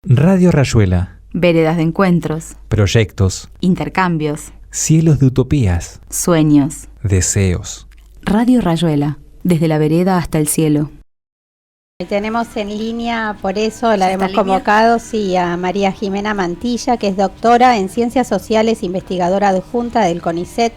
Radio Rayuela. Veredas de encuentros, Proyectos. intercambios, Cielos de utopías. sueños. Deseos. Radio Rayuela, desde la vereda hasta el cielo. Y tenemos en línea, por eso la ¿Ya está hemos en línea? convocado, sí, a María Jimena Mantilla, que es doctora en Ciencias Sociales, investigadora adjunta del CONICET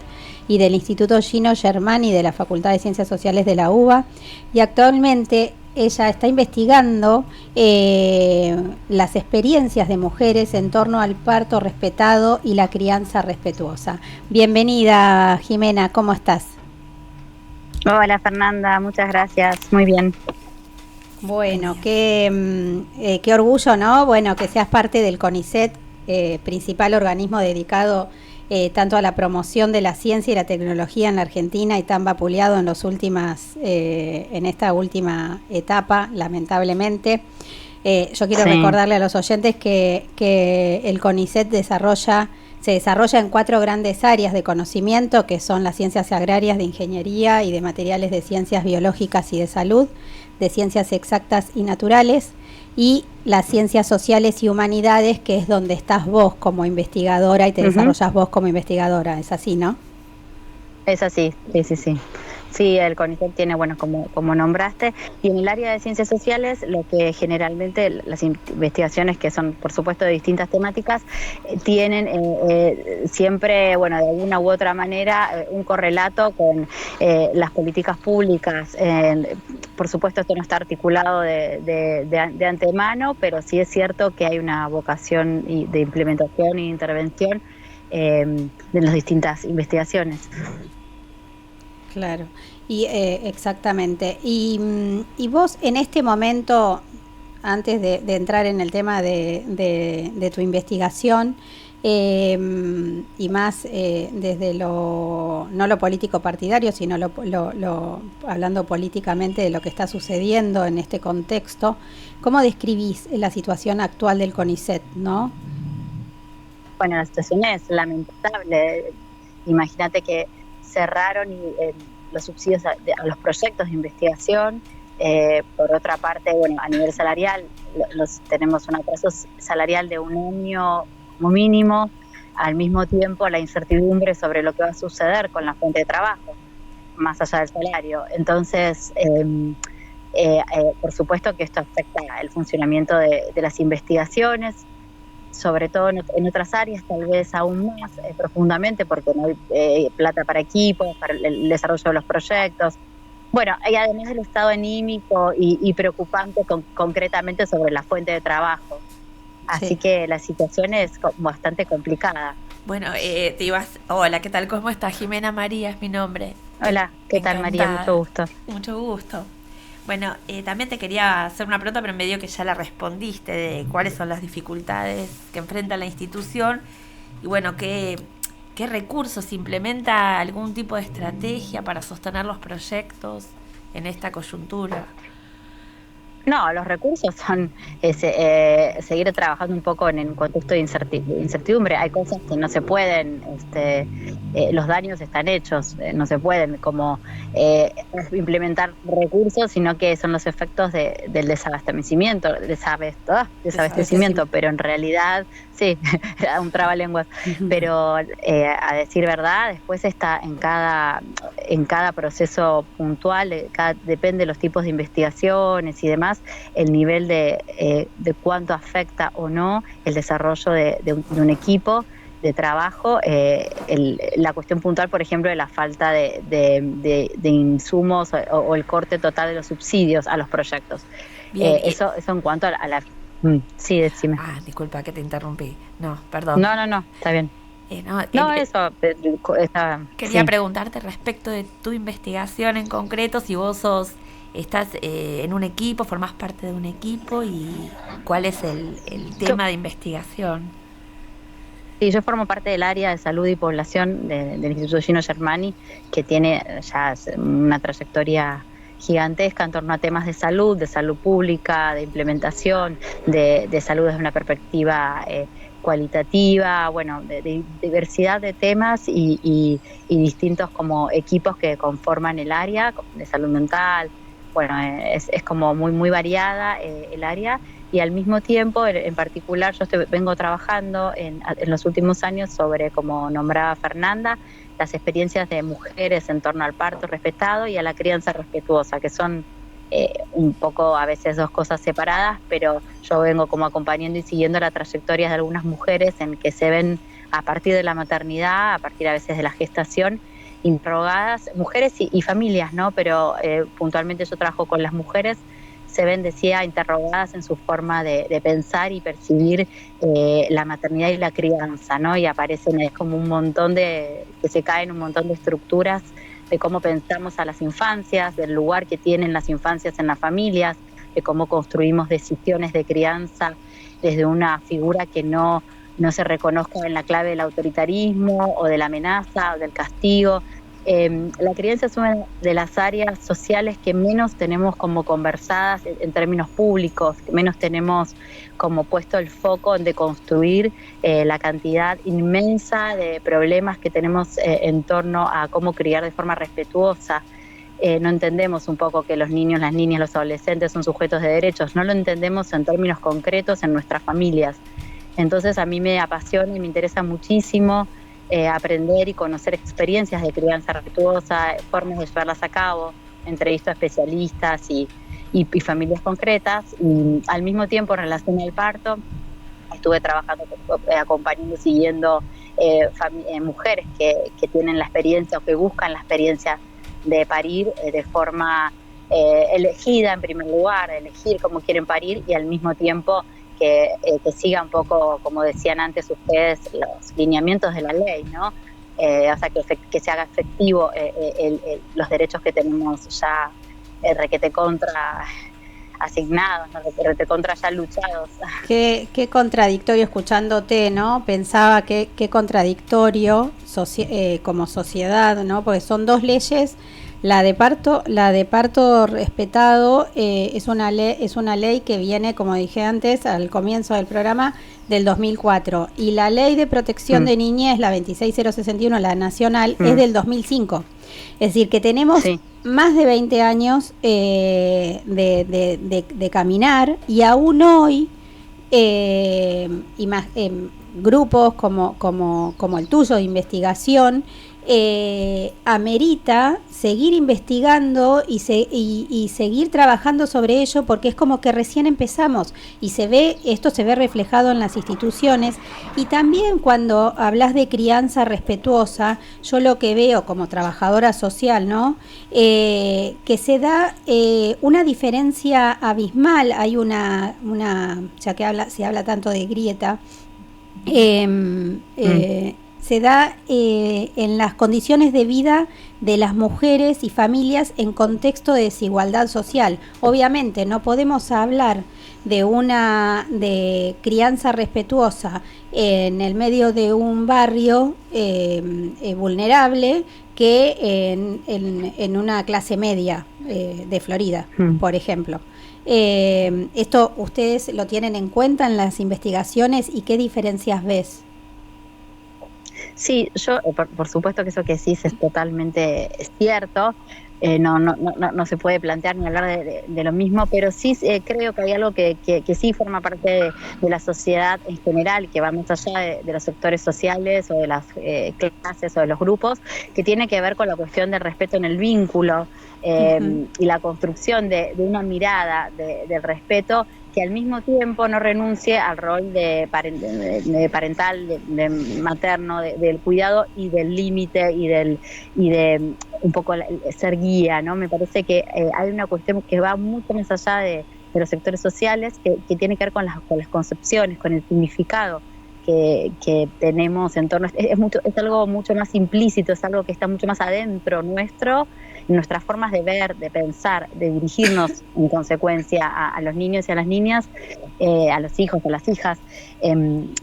y del Instituto Gino Germani de la Facultad de Ciencias Sociales de la UBA, y actualmente ella está investigando las experiencias de mujeres en torno al parto respetado y la crianza respetuosa. Bienvenida, Jimena, ¿cómo estás? Hola Fernanda, muchas gracias, muy bien. Bueno, qué orgullo, ¿no? Bueno, que seas parte del CONICET, principal organismo dedicado tanto a la promoción de la ciencia y la tecnología en la Argentina y tan vapuleado en en esta última etapa, lamentablemente. Yo quiero recordarle a los oyentes que el CONICET se desarrolla en 4 grandes áreas de conocimiento, que son las ciencias agrarias, de ingeniería y de materiales, de ciencias biológicas y de salud, de ciencias exactas y naturales, y las ciencias sociales y humanidades, que es donde estás vos como investigadora y te desarrollas vos como investigadora. ¿Es así, no? Es así, sí. Sí, el CONICET tiene, bueno, como nombraste, y en el área de ciencias sociales, lo que generalmente las investigaciones, que son por supuesto de distintas temáticas, tienen siempre, bueno, de alguna u otra manera, un correlato con las políticas públicas. Por supuesto esto no está articulado de antemano, pero sí es cierto que hay una vocación de implementación e intervención de las distintas investigaciones. Claro, y exactamente. Y vos en este momento, antes de entrar en el tema de tu investigación, y más desde no lo político partidario, sino hablando políticamente de lo que está sucediendo en este contexto, ¿cómo describís la situación actual del CONICET, no? Bueno, la situación es lamentable. Imagínate que cerraron los subsidios a los proyectos de investigación. Por otra parte, bueno, a nivel salarial, tenemos un atraso salarial de un año como mínimo. Al mismo tiempo, la incertidumbre sobre lo que va a suceder con la fuente de trabajo, más allá del salario. Entonces, por supuesto que esto afecta el funcionamiento de las investigaciones, sobre todo en otras áreas, tal vez aún más profundamente, porque no hay plata para equipos, para el desarrollo de los proyectos. Bueno, y además del estado anímico y preocupante concretamente sobre la fuente de trabajo. Así Sí. que la situación es bastante complicada. Bueno, hola, ¿qué tal? ¿Cómo estás? Jimena María es mi nombre. Hola, ¿qué tal, María? Mucho gusto. Mucho gusto. Bueno, también te quería hacer una pregunta, pero medio que ya la respondiste, de cuáles son las dificultades que enfrenta la institución y bueno, qué recursos implementa, algún tipo de estrategia para sostener los proyectos en esta coyuntura. No, los recursos son seguir trabajando un poco en el contexto de incertidumbre. Hay cosas que no se pueden, los daños están hechos, no se pueden como implementar recursos, sino que son los efectos del desabastecimiento, desabastecimiento, pero en realidad, sí, un trabalenguas, pero a decir verdad, después está en cada proceso puntual, depende de los tipos de investigaciones y demás, el nivel de cuánto afecta o no el desarrollo de un equipo de trabajo, la cuestión puntual, por ejemplo, de la falta de insumos o el corte total de los subsidios a los proyectos. Bien, eso en cuanto a la... Sí, decime. Disculpa que te interrumpí. No, perdón. No, está bien. Quería preguntarte respecto de tu investigación en concreto, si vos estás en un equipo, formás parte de un equipo y cuál es el tema de investigación. Sí, yo formo parte del área de salud y población del Instituto Gino Germani, que tiene ya una trayectoria gigantesca en torno a temas de salud pública, de implementación, de salud desde una perspectiva cualitativa, bueno, de diversidad de temas y distintos como equipos que conforman el área de salud mental. Bueno, es como muy variada el área, y al mismo tiempo, en particular, yo vengo trabajando en los últimos años sobre, como nombraba Fernanda, las experiencias de mujeres en torno al parto respetado y a la crianza respetuosa, que son un poco a veces dos cosas separadas, pero yo vengo como acompañando y siguiendo la trayectoria de algunas mujeres en que se ven a partir de la maternidad, a partir a veces de la gestación, interrogadas, mujeres y familias, ¿no? Pero puntualmente yo trabajo con las mujeres, se ven, decía, interrogadas en su forma de pensar y percibir la maternidad y la crianza, ¿no? Y aparecen, es como un montón que se caen un montón de estructuras de cómo pensamos a las infancias, del lugar que tienen las infancias en las familias, de cómo construimos decisiones de crianza desde una figura que no se reconozca en la clave del autoritarismo o de la amenaza o del castigo. La crianza es una de las áreas sociales que menos tenemos como conversadas en términos públicos, que menos tenemos como puesto el foco en deconstruir la cantidad inmensa de problemas que tenemos en torno a cómo criar de forma respetuosa. No entendemos un poco que los niños, las niñas, los adolescentes son sujetos de derechos, no lo entendemos en términos concretos en nuestras familias. Entonces a mí me apasiona y me interesa muchísimo aprender y conocer experiencias de crianza respetuosa, formas de llevarlas a cabo, entrevisto a especialistas y familias concretas, y al mismo tiempo en relación al parto estuve trabajando, acompañando y siguiendo mujeres que tienen la experiencia o que buscan la experiencia de parir de forma elegida en primer lugar, elegir cómo quieren parir y al mismo tiempo que siga un poco, como decían antes ustedes, los lineamientos de la ley, ¿no? O sea, que se haga efectivo los derechos que tenemos ya requete contra asignados, ¿no? Requete contra ya luchados. Qué contradictorio escuchándote, ¿no? Pensaba qué contradictorio como sociedad, ¿no? Porque son dos leyes. La de parto respetado es una ley que viene, como dije antes, al comienzo del programa, del 2004. Y la ley de protección de niñez, la 26061, la nacional, es del 2005. Es decir, que tenemos más de 20 años de caminar, y aún hoy grupos como el tuyo de investigación amerita seguir investigando y seguir trabajando sobre ello, porque es como que recién empezamos y esto se ve reflejado en las instituciones. Y también cuando hablas de crianza respetuosa, yo lo que veo como trabajadora social, ¿no? Que se da una diferencia abismal. Hay una ya que se habla tanto de grieta, se da en las condiciones de vida de las mujeres y familias en contexto de desigualdad social. Obviamente no podemos hablar de crianza respetuosa en el medio de un barrio vulnerable que en una clase media de Florida, por ejemplo. ¿Esto ustedes lo tienen en cuenta en las investigaciones y qué diferencias ves? Sí, yo por supuesto que eso que decís es totalmente cierto. No se puede plantear ni hablar de lo mismo, pero sí creo que hay algo que sí forma parte de la sociedad en general, que va más allá de los sectores sociales o de las clases o de los grupos, que tiene que ver con la cuestión del respeto en el vínculo y la construcción de una mirada del respeto que al mismo tiempo no renuncie al rol de parental, de materno, del cuidado y del límite y de un poco ser guía, ¿no? Me parece que hay una cuestión que va mucho más allá de los sectores sociales, que tiene que ver con las concepciones, con el significado que tenemos en torno. Es algo mucho más implícito, es algo que está mucho más adentro nuestro, en nuestras formas de ver, de pensar, de dirigirnos en consecuencia a los niños y a las niñas, a los hijos, a las hijas,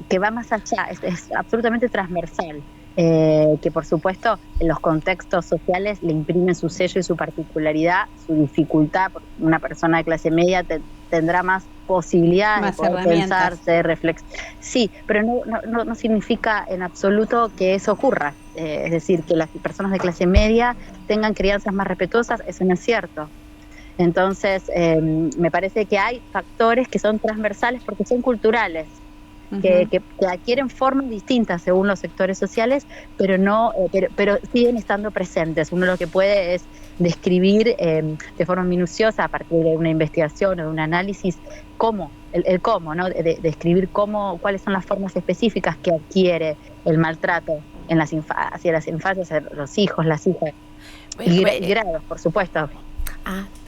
que va más allá, es absolutamente transversal. Que por supuesto en los contextos sociales le imprimen su sello y su particularidad, su dificultad, porque una persona de clase media tendrá más posibilidades de poder pensarse, reflexionar. Sí, pero no significa en absoluto que eso ocurra. Es decir, que las personas de clase media tengan crianzas más respetuosas, eso no es cierto. Entonces, me parece que hay factores que son transversales porque son culturales, que adquieren formas distintas según los sectores sociales, pero no, pero siguen estando presentes. Uno lo que puede es describir de forma minuciosa, a partir de una investigación o de un análisis, cómo, el cómo, ¿no? Describir cuáles son las formas específicas que adquiere el maltrato hacia las infancias, los hijos, las hijas, y grados, por supuesto.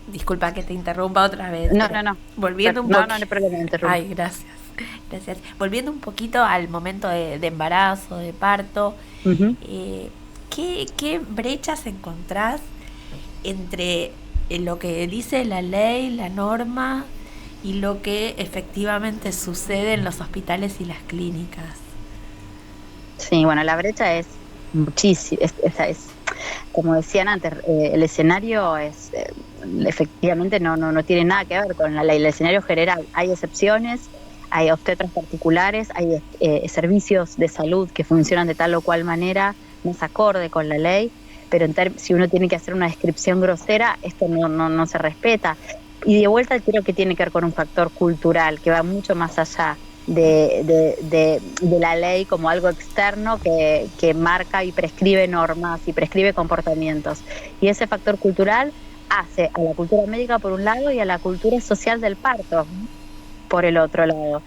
Disculpa que te interrumpa otra vez. No. Volviendo no hay problema, me interrumpo. Ay, gracias. Volviendo un poquito al momento de embarazo, de parto, ¿qué brechas encontrás entre lo que dice la ley, la norma, y lo que efectivamente sucede en los hospitales y las clínicas? Sí, bueno, la brecha es muchísima, es como decían antes, el escenario es efectivamente no tiene nada que ver con la ley. El escenario general, hay excepciones, hay obstetras particulares, hay servicios de salud que funcionan de tal o cual manera, no es acorde con la ley, pero si uno tiene que hacer una descripción grosera, esto no se respeta. Y de vuelta creo que tiene que ver con un factor cultural que va mucho más allá de la ley como algo externo que marca y prescribe normas y prescribe comportamientos. Y ese factor cultural hace a la cultura médica por un lado y a la cultura social del parto por el otro lado.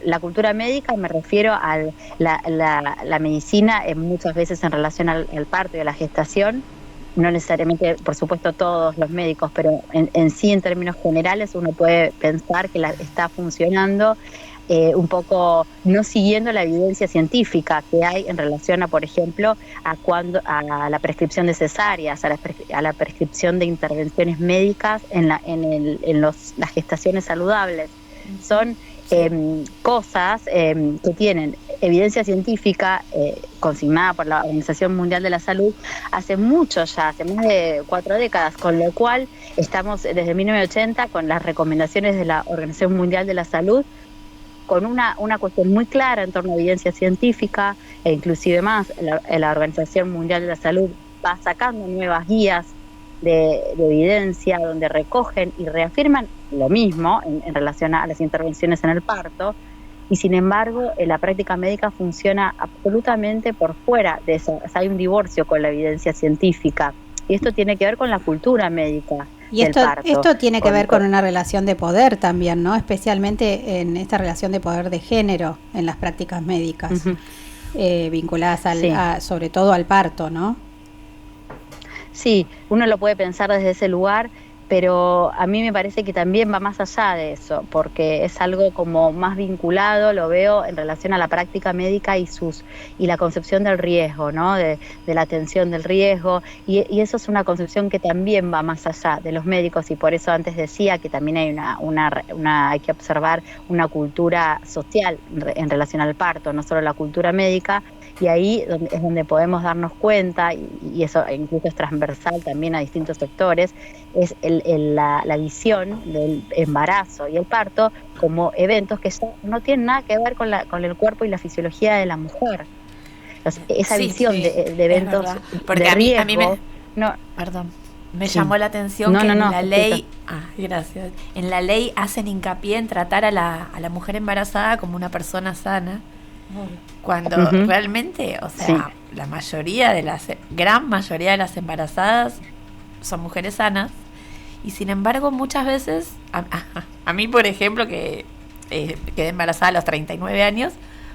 La cultura médica me refiero a la medicina muchas veces en relación al parto y a la gestación, no necesariamente, por supuesto, todos los médicos, pero en sí, en términos generales, uno puede pensar que está funcionando un poco no siguiendo la evidencia científica que hay en relación a, por ejemplo, a la prescripción de cesáreas, a la prescripción de intervenciones médicas en las gestaciones saludables. Son cosas que tienen evidencia científica consignada por la Organización Mundial de la Salud hace mucho ya, hace más de 4 décadas, con lo cual estamos desde 1980 con las recomendaciones de la Organización Mundial de la Salud, con una cuestión muy clara en torno a evidencia científica, e inclusive más, la Organización Mundial de la Salud va sacando nuevas guías de evidencia donde recogen y reafirman lo mismo en relación a las intervenciones en el parto, y sin embargo la práctica médica funciona absolutamente por fuera de eso. O sea, hay un divorcio con la evidencia científica, y esto tiene que ver con la cultura médica. Y esto tiene que ver con una relación de poder también, ¿no? Especialmente en esta relación de poder de género en las prácticas médicas, vinculadas sobre todo al parto, ¿no? Sí, uno lo puede pensar desde ese lugar, pero a mí me parece que también va más allá de eso, porque es algo como más vinculado, lo veo en relación a la práctica médica y la concepción del riesgo, ¿no? De la atención del riesgo, y eso es una concepción que también va más allá de los médicos, y por eso antes decía que también hay hay que observar una cultura social en relación al parto, no solo la cultura médica. Y ahí es donde podemos darnos cuenta, y eso incluso es transversal también a distintos sectores, es la visión del embarazo y el parto como eventos que no tienen nada que ver con el cuerpo y la fisiología de la mujer. Esa visión de eventos de riesgo. A mí me llamó la atención que en la ley, gracias, en la ley hacen hincapié en tratar a la mujer embarazada como una persona sana, cuando realmente, o sea, la gran mayoría de las embarazadas son mujeres sanas, y sin embargo muchas veces a mí, por ejemplo, que quedé embarazada a los 39 años,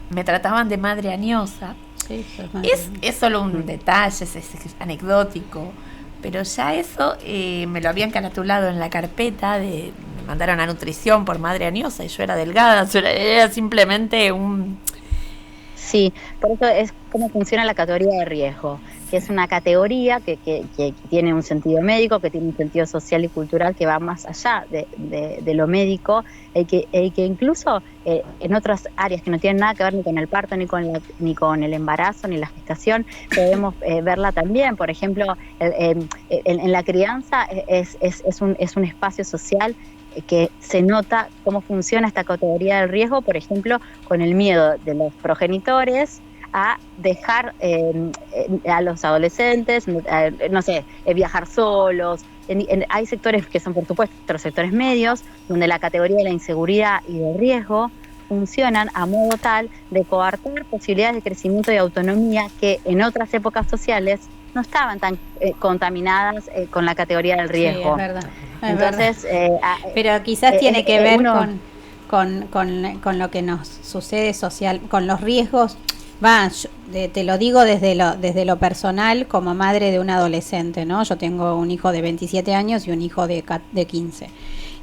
me trataban de madre añosa. Es solo un detalle, es anecdótico, pero ya eso me lo habían caratulado en la carpeta me mandaron a nutrición por madre añosa, y yo era delgada, era simplemente Sí, por eso es cómo funciona la categoría de riesgo, que es una categoría que tiene un sentido médico, que tiene un sentido social y cultural que va más allá de lo médico, y que incluso en otras áreas que no tienen nada que ver ni con el parto, ni con el embarazo, ni la gestación, podemos verla también. Por ejemplo, en la crianza es un espacio social que se nota cómo funciona esta categoría del riesgo, por ejemplo, con el miedo de los progenitores a dejar a los adolescentes, viajar solos, hay sectores que son, por supuesto, los sectores medios, donde la categoría de la inseguridad y del riesgo funcionan a modo tal de coartar posibilidades de crecimiento y autonomía que en otras épocas sociales no estaban tan contaminadas con la categoría del riesgo. Sí, es verdad. Entonces, pero quizás tiene que ver uno, con lo que nos sucede social, con los riesgos. Te lo digo desde lo personal, como madre de un adolescente, ¿no? Yo tengo un hijo de 27 años y un hijo de 15.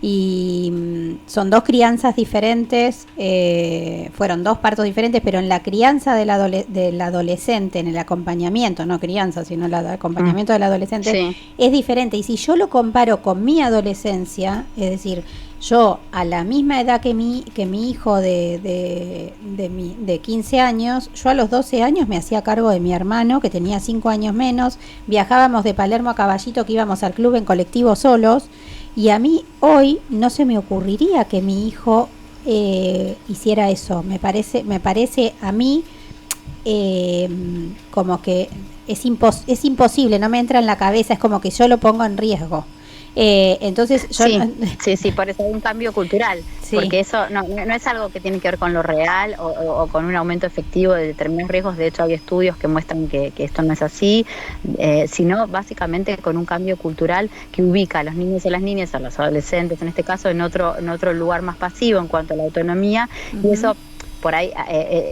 Y son dos crianzas diferentes, fueron dos partos diferentes, pero en la crianza del adolescente, en el acompañamiento, no crianza, sino el acompañamiento del adolescente, sí, es diferente. Y si yo lo comparo con mi adolescencia, es decir, yo a la misma edad que mi hijo de 15 años, yo a los 12 años me hacía cargo de mi hermano, que tenía 5 años menos, viajábamos de Palermo a Caballito, que íbamos al club en colectivo solos, y a mí hoy no se me ocurriría que mi hijo hiciera eso. Me parece a mí como que es imposible, no me entra en la cabeza, es como que yo lo pongo en riesgo. Entonces yo sí, por eso hay un cambio cultural, sí, porque eso no es algo que tiene que ver con lo real o con un aumento efectivo de determinados riesgos. De hecho hay estudios que muestran que esto no es así, sino básicamente con un cambio cultural que ubica a los niños y a las niñas, a los adolescentes en este caso, en otro lugar más pasivo en cuanto a la autonomía. Uh-huh. Y eso por ahí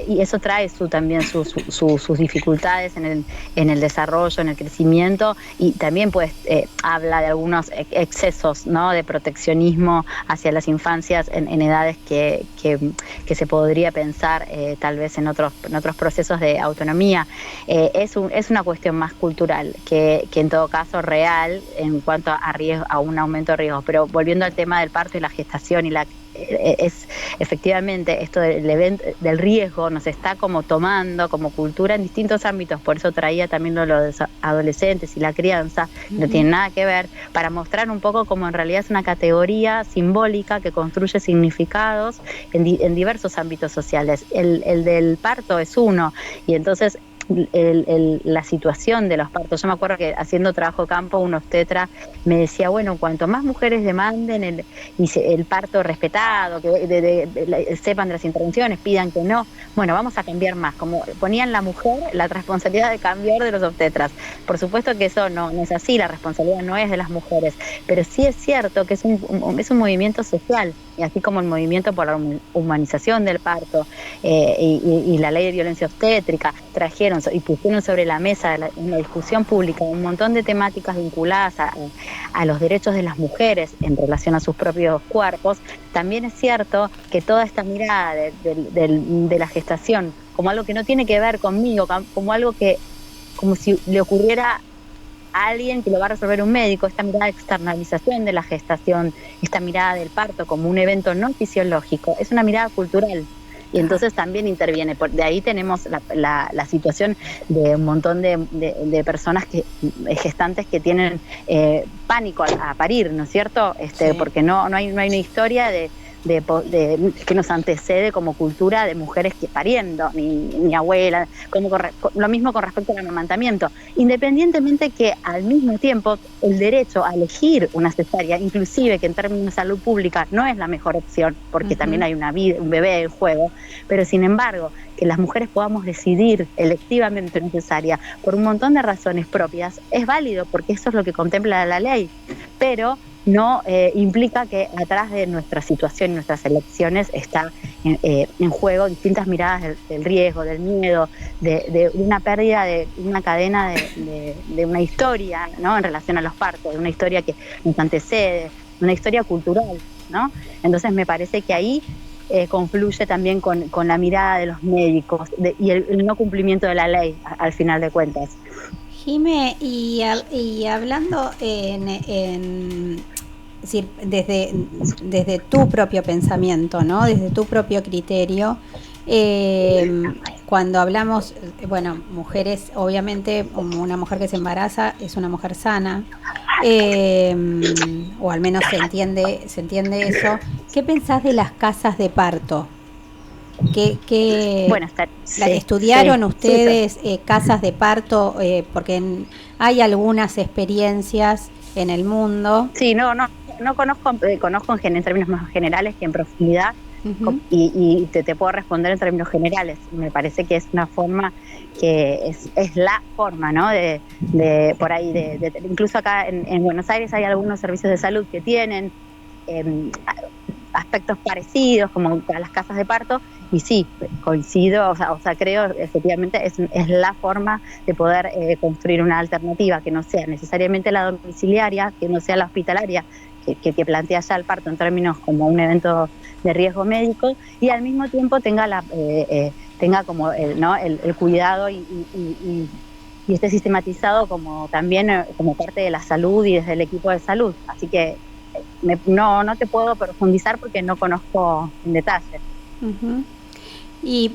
y eso trae también sus dificultades en el desarrollo, en el crecimiento, y también pues habla de algunos excesos, ¿no?, de proteccionismo hacia las infancias en edades que se podría pensar tal vez en otros procesos de autonomía. Es una cuestión más cultural que en todo caso real en cuanto a riesgo, a un aumento de riesgos. Pero volviendo al tema del parto y la gestación y es efectivamente esto del riesgo nos está como tomando como cultura en distintos ámbitos. Por eso traía también lo de los adolescentes y la crianza, no tiene nada que ver, para mostrar un poco cómo en realidad es una categoría simbólica que construye significados en diversos ámbitos sociales. El del parto es uno, y entonces la situación de los partos. Yo me acuerdo que haciendo trabajo de campo, un obstetra me decía, bueno, cuanto más mujeres demanden el parto respetado, que sepan de las intervenciones, pidan que no, bueno, vamos a cambiar más. Como ponían la mujer la responsabilidad de cambiar de los obstetras. Por supuesto que eso no es así, la responsabilidad no es de las mujeres, pero sí es cierto que es un movimiento social, y así como el movimiento por la humanización del parto y la ley de violencia obstétrica trajeron y pusieron sobre la mesa en la discusión pública un montón de temáticas vinculadas a los derechos de las mujeres en relación a sus propios cuerpos. También es cierto que toda esta mirada de la gestación como algo que no tiene que ver conmigo, como si le ocurriera a alguien que lo va a resolver un médico, esta mirada de externalización de la gestación, esta mirada del parto como un evento no fisiológico, es una mirada cultural. Y entonces también interviene. De ahí tenemos la situación de un montón de personas gestantes que tienen pánico a parir, ¿no es cierto? Sí. Porque no hay una historia que nos antecede como cultura de mujeres que pariendo, ni abuela, lo mismo con respecto al amamantamiento. Independientemente que al mismo tiempo el derecho a elegir una cesárea, inclusive que en términos de salud pública no es la mejor opción, porque también hay un bebé en juego, pero sin embargo que las mujeres podamos decidir electivamente una cesárea por un montón de razones propias es válido, porque eso es lo que contempla la ley, pero no implica que atrás de nuestra situación y nuestras elecciones está en juego distintas miradas del riesgo, del miedo, de una pérdida de una cadena de una historia, ¿no?, en relación a los partos, de una historia que nos antecede, una historia cultural, ¿no? Entonces me parece que ahí confluye también con la mirada de los médicos y el no cumplimiento de la ley al final de cuentas. Jime, y hablando es decir, desde tu propio pensamiento, ¿no?, desde tu propio criterio, cuando hablamos, bueno, mujeres, obviamente una mujer que se embaraza es una mujer sana, o al menos se entiende eso. ¿Qué pensás de las casas de parto? Bueno, ¿estudiaron ustedes casas de parto? Porque hay algunas experiencias en el mundo. Sí, no conozco en términos más generales que en profundidad. Ujú. Y te puedo responder en términos generales. Me parece que es una forma que es la forma, ¿no? De por ahí, incluso acá en Buenos Aires hay algunos servicios de salud que tienen aspectos parecidos, como a las casas de parto, y sí, coincido, o sea creo efectivamente es la forma de poder construir una alternativa que no sea necesariamente la domiciliaria, que no sea la hospitalaria, que plantea ya el parto en términos como un evento de riesgo médico, y al mismo tiempo tenga como el cuidado y esté sistematizado como también como parte de la salud y desde el equipo de salud. Así que no te puedo profundizar porque no conozco en detalle. Ujú. Y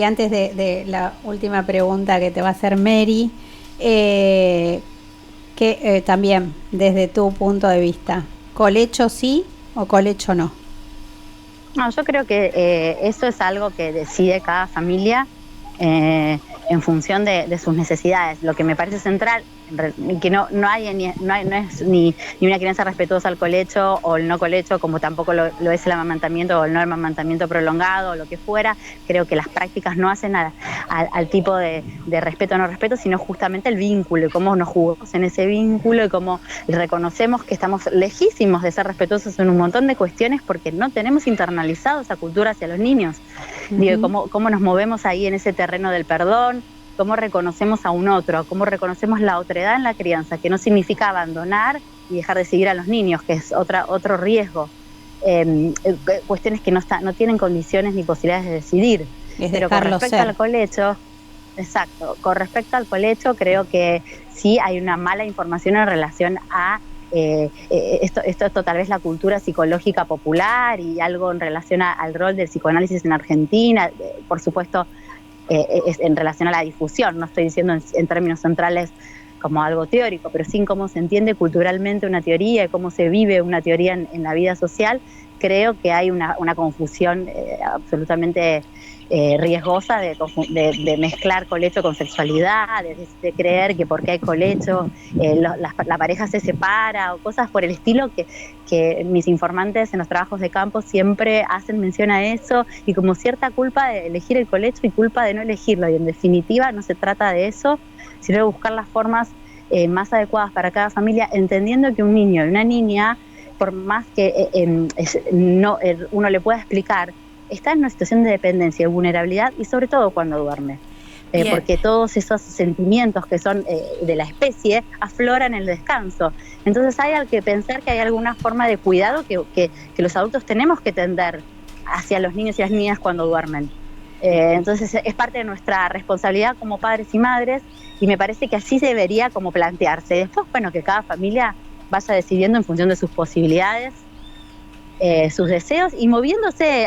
antes de la última pregunta que te va a hacer Mary, que también desde tu punto de vista, ¿colecho sí o colecho no? No, yo creo que eso es algo que decide cada familia en función de sus necesidades. Lo que me parece central, que no es ni una crianza respetuosa al colecho o el no colecho, como tampoco lo es el amamantamiento o el no amamantamiento prolongado o lo que fuera. Creo que las prácticas no hacen al tipo de respeto o no respeto, sino justamente el vínculo y cómo nos jugamos en ese vínculo y cómo reconocemos que estamos lejísimos de ser respetuosos en un montón de cuestiones porque no tenemos internalizado esa cultura hacia los niños. Uh-huh. Digo, cómo nos movemos ahí en ese terreno del perdón, cómo reconocemos a un otro, cómo reconocemos la otredad en la crianza, que no significa abandonar y dejar de seguir a los niños, que es otro riesgo. Cuestiones que no tienen condiciones ni posibilidades de decidir. Pero con respecto al colecho, exacto, con respecto al colecho creo que sí hay una mala información en relación a esto tal vez la cultura psicológica popular y algo en relación al rol del psicoanálisis en Argentina, por supuesto es en relación a la difusión, no estoy diciendo en términos centrales como algo teórico, pero sí en cómo se entiende culturalmente una teoría y cómo se vive una teoría en la vida social. Creo que hay una confusión absolutamente riesgosa de mezclar colecho con sexualidad, de creer que porque hay colecho la pareja se separa o cosas por el estilo que mis informantes en los trabajos de campo siempre hacen mención a eso y como cierta culpa de elegir el colecho y culpa de no elegirlo, y en definitiva no se trata de eso, sino de buscar las formas más adecuadas para cada familia, entendiendo que un niño y una niña, por más que uno le pueda explicar, está en una situación de dependencia y vulnerabilidad, y sobre todo cuando duerme. Porque todos esos sentimientos que son de la especie afloran en el descanso. Entonces hay que pensar que hay alguna forma de cuidado que los adultos tenemos que tender hacia los niños y las niñas cuando duermen. Entonces es parte de nuestra responsabilidad como padres y madres, y me parece que así debería como plantearse. Después, bueno, que cada familia vaya decidiendo en función de sus posibilidades, sus deseos y moviéndose.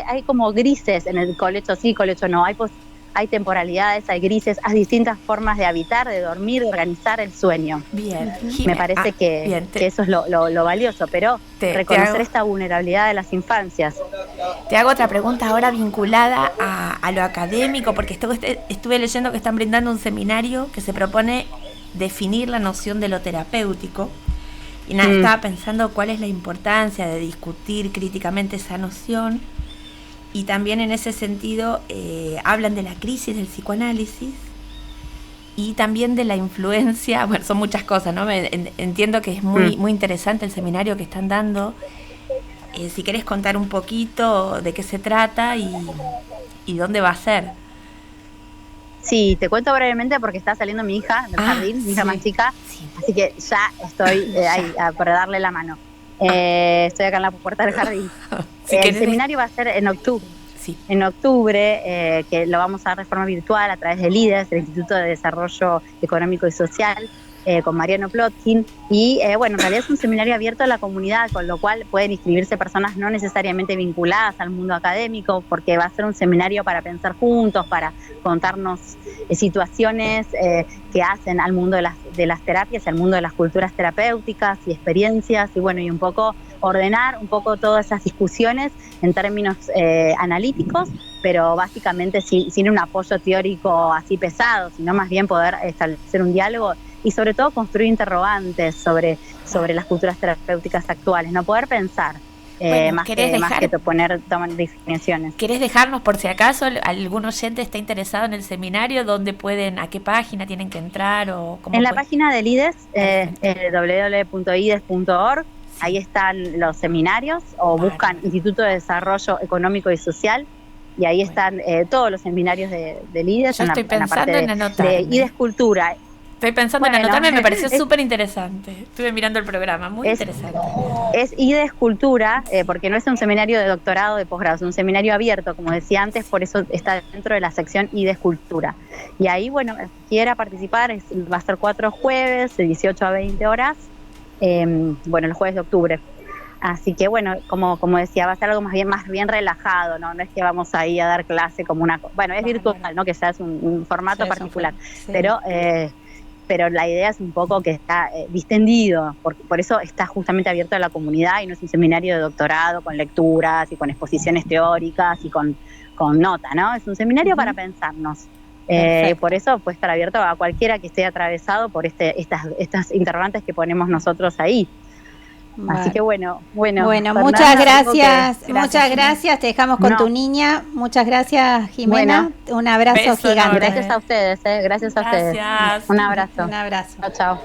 Hay como grises en el colecho sí, colecho no. Hay temporalidades, hay grises, hay distintas formas de habitar, de dormir, de organizar el sueño. Bien. Me parece que eso es lo valioso, pero reconocer esta vulnerabilidad de las infancias. Te hago otra pregunta ahora vinculada a lo académico, porque estuve leyendo que están brindando un seminario que se propone definir la noción de lo terapéutico. Y nada, estaba pensando cuál es la importancia de discutir críticamente esa noción, y también en ese sentido hablan de la crisis del psicoanálisis y también de la influencia, bueno, son muchas cosas, ¿no? Entiendo que es muy interesante el seminario que están dando. Si querés contar un poquito de qué se trata y dónde va a ser. Sí, te cuento brevemente porque está saliendo mi hija del jardín, mi hija más chica, así que ya estoy ahí para darle la mano. Estoy acá en la puerta del jardín. El seminario va a ser en octubre. Sí. En octubre, que lo vamos a dar de forma virtual a través del IDES, el Instituto de Desarrollo Económico y Social, con Mariano Plotkin. Y bueno, en realidad es un seminario abierto a la comunidad, con lo cual pueden inscribirse personas no necesariamente vinculadas al mundo académico, porque va a ser un seminario para pensar juntos, para contarnos situaciones que hacen al mundo de las terapias, al mundo de las culturas terapéuticas y experiencias, y bueno, y un poco ordenar un poco todas esas discusiones en términos analíticos, pero básicamente sin un apoyo teórico así pesado, sino más bien poder establecer un diálogo y sobre todo construir interrogantes sobre las culturas terapéuticas actuales, no poder pensar. Bueno, más que tomar definiciones. ¿Querés dejarnos, por si acaso algún oyente está interesado en el seminario, dónde pueden, a qué página tienen que entrar? O cómo en la página del IDES, www.ides.org, ahí están los seminarios, o buscan Instituto de Desarrollo Económico y Social, y ahí están todos los seminarios del IDES. Yo estoy pensando en anotarme. De IDES Cultura. Estoy pensando en anotarme, me pareció súper interesante. Estuve mirando el programa, muy interesante. Es IDES Cultura, porque no es un seminario de doctorado, de posgrado, es un seminario abierto, como decía antes, por eso está dentro de la sección IDES Cultura. Y ahí, bueno, quiera participar, va a ser 4 jueves, de 18 a 20 horas, el jueves de octubre. Así que, bueno, como decía, va a ser algo más bien relajado, ¿no? No es que vamos ahí a dar clase como una... Bueno, es virtual, ¿no? Que ya es un formato particular, sí. Pero la idea es un poco que está distendido, por eso está justamente abierto a la comunidad y no es un seminario de doctorado con lecturas y con exposiciones teóricas y con nota, ¿no? Es un seminario para pensarnos. Por eso puede estar abierto a cualquiera que esté atravesado por estas interrogantes que ponemos nosotros ahí. Vale. Así que bueno, muchas gracias, muchas gracias, te dejamos con tu niña, muchas gracias, Jimena, un abrazo gigante. Gracias a ustedes, gracias a ustedes. Un abrazo. Un abrazo. Chao.